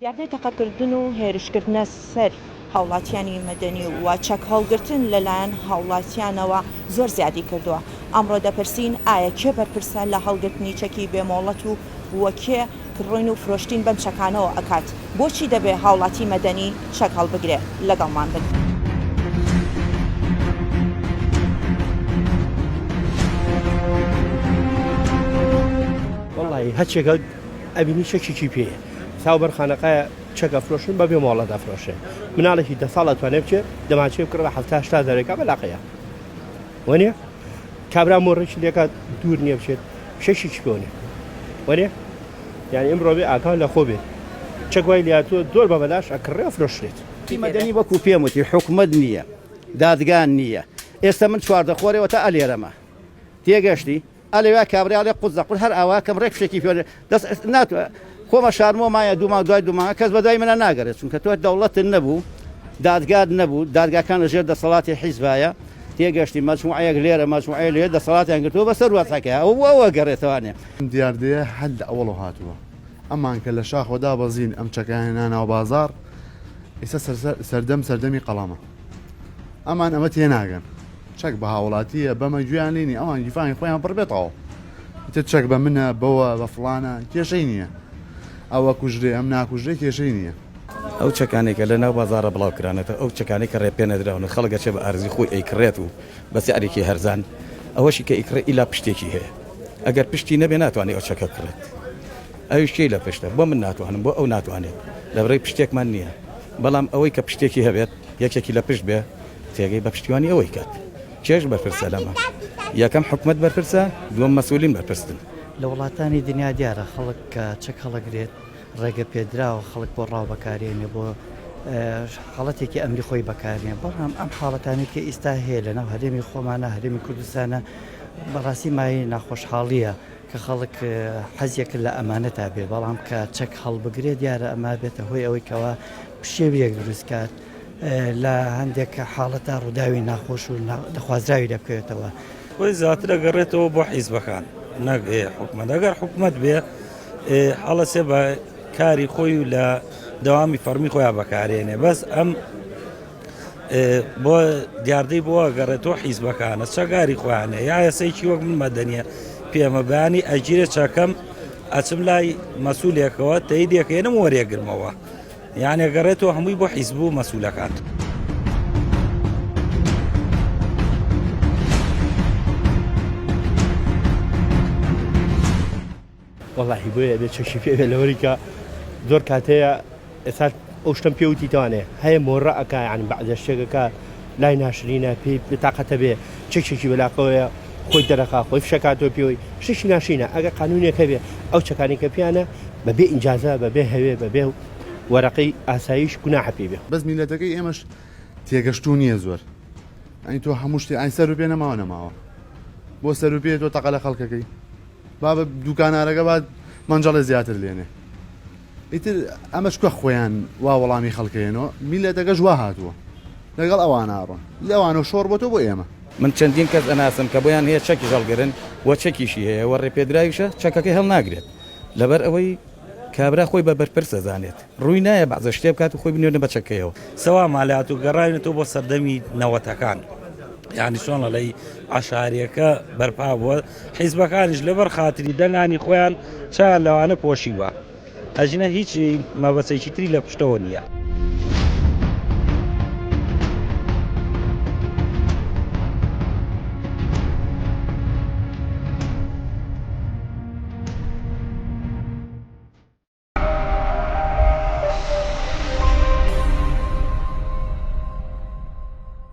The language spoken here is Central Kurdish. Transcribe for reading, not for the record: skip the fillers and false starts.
یاردەی تەقەکردن و هێرشکردنە سەر هاوڵاتیانی مەدەنی و چەک هەڵگرتن لەلایەن هاوڵاتیانەوە زۆر زیادی کردووە. ئەمڕۆ دەپرسین ئایا کێ بەرپرسە لە هەڵگرتنی چەکی بێمۆڵەت و وەکێ کڕۆین و فرۆشتین بەم چەکانەوە ئەکات؟ بۆچی دەبێ هاوڵاتی مەدەنی چەک هەڵبگرێت؟ لەگەڵمان بن. وڵی هەچێکە ئەبینی چەکێکی پێ ساوبەرخانەقای چەکە فرۆشن بە بێمۆڵە دەفرۆشێ مناڵێکی دە ساڵە توانێ بچێت دەماچێ بکڕە هەفتا دەرێکا بەلاقەیە وەنێ کابرا مۆڕێکی لێکە دوور نییە بچێت شەشێکی پێوەنێ وەنێ یعنی ئەمڕۆ بێ ئاکان لە خۆ بێت چەکوای لاتوە دۆر بە بەلاش ئەکڕێ فرۆشرێت مەدەنی وەکو پێم وتی حکومت نییە دادگان نییە ئێستا من چواردەخۆرەوە تا ئەلێرەمە تێگەشتی ئەلێوا کابراالێ قوزەقل هەر ئاوا کەم ڕێک شتێکی پێ دەست ناتوە خۆمە شارمۆ مایە دوما دوای دومانە کەس بەدای منە ناگەرێت چونکە تۆ دەوڵەتن نەبوو دادگاد نەبوو دادگاکان لەژێر دەسەڵاتی حیزبایە تێگەشتی مەجموعەیەک لێرە مەجموعەیە لێ دەسەڵاتیان گرتووە بەسەر وەتەکە ئەوە گەڕێتوانێ دیاردەیە هەل ئەوڵ هاتووە ئەمان کە لە شاخۆدا بەزین ئەم چەکانێنانەوە بازار ئێستا سەردەمی قەڵامە ئەمان ئەمە تێناگەن چەک بە هاوڵاتیە بەمە گویان لینی ئەوان گیفانی خۆیان پڕبێتەوە تر چەک بە منە بەوە بە فڵانە کێشەی نییە ئەوە کوژرێ ئەم ناکوژرێ کێشەی نییە ئەو چەکانێکە لە ناو بازارە بڵاوکرانێتە ئەو چەکانی کە ڕێپێنەدراون خەڵگەچێ بە ئارزی خۆی ئەیکڕێت و بەسی ئەرێکی هەرزان ئەوەشی کە ئیکڕێ ئیلا پشتێکی هەیە ئەگەر پشتی نەبێ ناتوانێت ئەو چەکە کڕێت ئەوشی لە پشتە بۆ من ناتوانم بۆ ئەو ناتوانێت لەبڕی پشتێکمان نییە بەڵام ئەوەی کە پشتێکی هەبێت یەکێکی لە پشت بێ تێگەی بە پشتیوانی ئەوەی کات چێژ بەرپرسە لەمە یەکەم حکومت بەرپرسە دووەم مەسئولین بەرپرسن لە وڵاتانی دنیا دیارە خەڵک کە چەک هەڵەگرێت ڕێگە پێدراوە خەڵک بۆ ڕاو بەکارێنێ بۆ حاڵەتێکی ئەمری خۆی بەکارێنێ بەڵام ئەم حاڵەتانی کە ئیستا هەیە لەناو هەرێمی خۆمانە هەرێمی کوردستانە بەڕاستی مای ناخۆشحاڵیە کە خەڵک حەزیەکرد لە ئەمانەتا بێ بەڵام کە چەک هەڵبگرێت دیارە ئەما بێتە هۆی ئەوەی کەەوە پشێویەک دروستکات لە هەندێک حاڵەتە ڕووداوی ناخۆش و دەخوازراوی دەبکەوێتەوە خۆی زیاتر ئەگەڕێتەوە بۆ حیزبەکان نەک حکومەت ئەگەر حکومەت بێ هەڵەسێ بە کاری خۆی و لە دەوامی فەرمی خۆیان بەکارێنێ بەس ئەم بۆ دیاردەی بۆ گەڕێتەوە حیزبەکانە چەکاری خۆیانێ یا یاسەیەکی وەک من مەدەنیە پێمە بەیانی ئەگیرێ چەکەم ئەچم لای مەسئولێکەوە تەیدێکێنم وەرێگرمەوە یانێ گەڕێتەوە هەمووی بۆ حیزب و مەسئولەکان. وڵی بۆیە بێت چەشی پێ لەوەریکە زۆر کاتەیە ئێستا ئەو شتم پێوتی توانێ هەیە مۆڕە ئەکا یان بەعدە شتێکەکە لای ناشرینە پێی بتاقەتە بێ چەکێکی بەلاقەوەیە خۆی دەرەخا خۆی فشەکاتۆ پێوەی شتێکی ناشرینە ئەگە قانونێکە بێ ئەو چەکانی کە پیانە بەبێ ئینجازە بەبێ هەوێ بەبێ وەرەقەی ئاساییش گوناحە پێ بێ بەس میلەتەکەی ئێمەش تێگەشتو نییە زۆر ئەنی تۆ هەموو شتێ ئاین سەر و پێ نەماوە بۆ سەر و پێ تۆ تەقە لە خەڵکەکەی با بە دوکانارەکە بعد منجەڵێ زیاتر لێنێ ئیتر ئەمەش کوە خۆیان وا وەڵامی خەڵکەیەنەوە میلەتەکەش وا هاتووە لەگەڵ ئەوان ئاڕۆن لەوانە شۆڕ بۆ تۆ بۆ ئێمە من چەندین کەس ئەناسم کە بۆیان هەیە چەکی هەڵگرن وە چەکیشی هەیە وە ڕێپێدراویشە چەکەکەی هەڵ ناگرێت لەبەر ئەوەی کابرا خۆی بە بەرپرسە زانێت ڕووی نایە بەعزە شتێ بکات و خۆی بنێنە بە چەکەیەوە سەوا مالیات و گەڕاوێتەوە بۆ سەردەمی نەوەتەکان یعنی چۆن لەلەی عشاریەکە بەرپا بووە حیزبەکانیش لەبەر خاتری دەنگانی خۆیان چیان لەوانە پۆشیوە ئەژینە هیچ مەبەسەیەکی تری لە پشتەوە نییە.